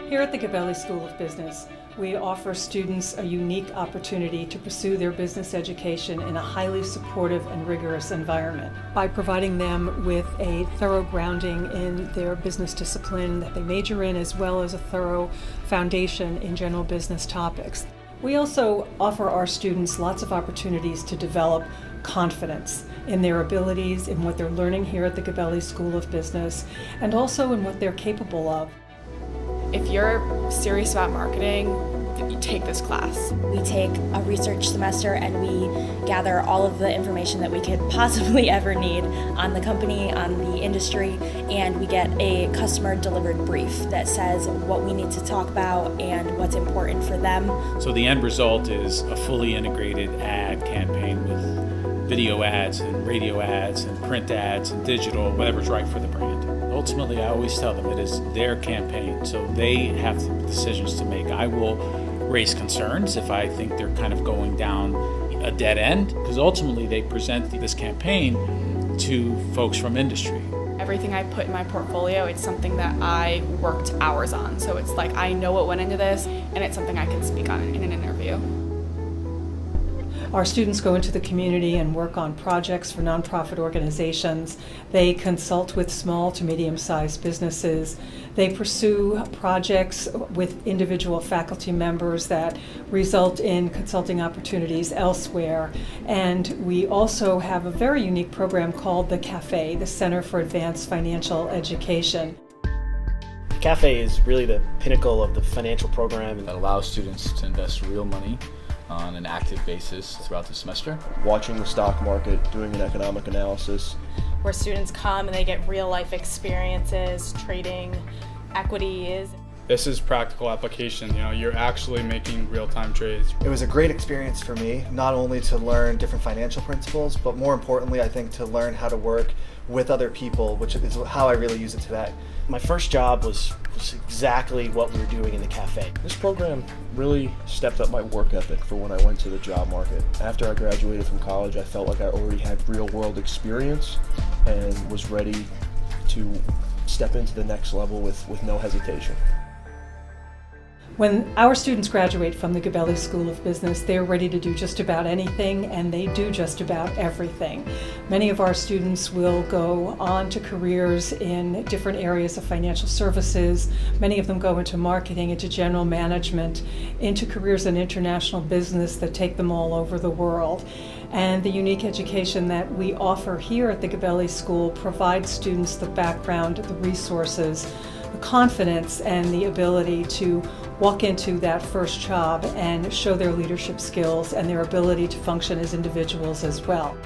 Here at the Gabelli School of Business, we offer students a unique opportunity to pursue their business education in a highly supportive and rigorous environment by providing them with a thorough grounding in their business discipline that they major in, as well as a thorough foundation in general business topics. We also offer our students lots of opportunities to develop confidence in their abilities, in what they're learning here at the Gabelli School of Business, and also in what they're capable of. If you're serious about marketing, you take this class. We take a research semester and we gather all of the information that we could possibly ever need on the company, on the industry, and we get a customer delivered brief that says what we need to talk about and what's important for them. So the end result is a fully integrated ad campaign with video ads and radio ads and print ads and digital, whatever's right for the brand. Ultimately, I always tell them it is their campaign, so they have the decisions to make. I will raise concerns if I think they're kind of going down a dead end, because ultimately they present this campaign to folks from industry. Everything I put in my portfolio, it's something that I worked hours on. So it's like I know what went into this, and it's something I can speak on in an interview. Our students go into the community and work on projects for nonprofit organizations. They consult with small to medium-sized businesses. They pursue projects with individual faculty members that result in consulting opportunities elsewhere. And we also have a very unique program called the CAFE, the Center for Advanced Financial Education. The CAFE is really the pinnacle of the financial program that allows students to invest real money on an active basis throughout the semester. Watching the stock market, doing an economic analysis. Where students come and they get real life experiences, trading, equities. This is practical application, you're actually making real-time trades. It was a great experience for me, not only to learn different financial principles, but more importantly, I think to learn how to work with other people, which is how I really use it today. My first job was exactly what we were doing in the CAFE. This program really stepped up my work ethic for when I went to the job market. After I graduated from college, I felt like I already had real-world experience and was ready to step into the next level with no hesitation. When our students graduate from the Gabelli School of Business, they're ready to do just about anything, and they do just about everything. Many of our students will go on to careers in different areas of financial services. Many of them go into marketing, into general management, into careers in international business that take them all over the world. And the unique education that we offer here at the Gabelli School provides students the background, the resources, the confidence, and the ability to walk into that first job and show their leadership skills and their ability to function as individuals as well.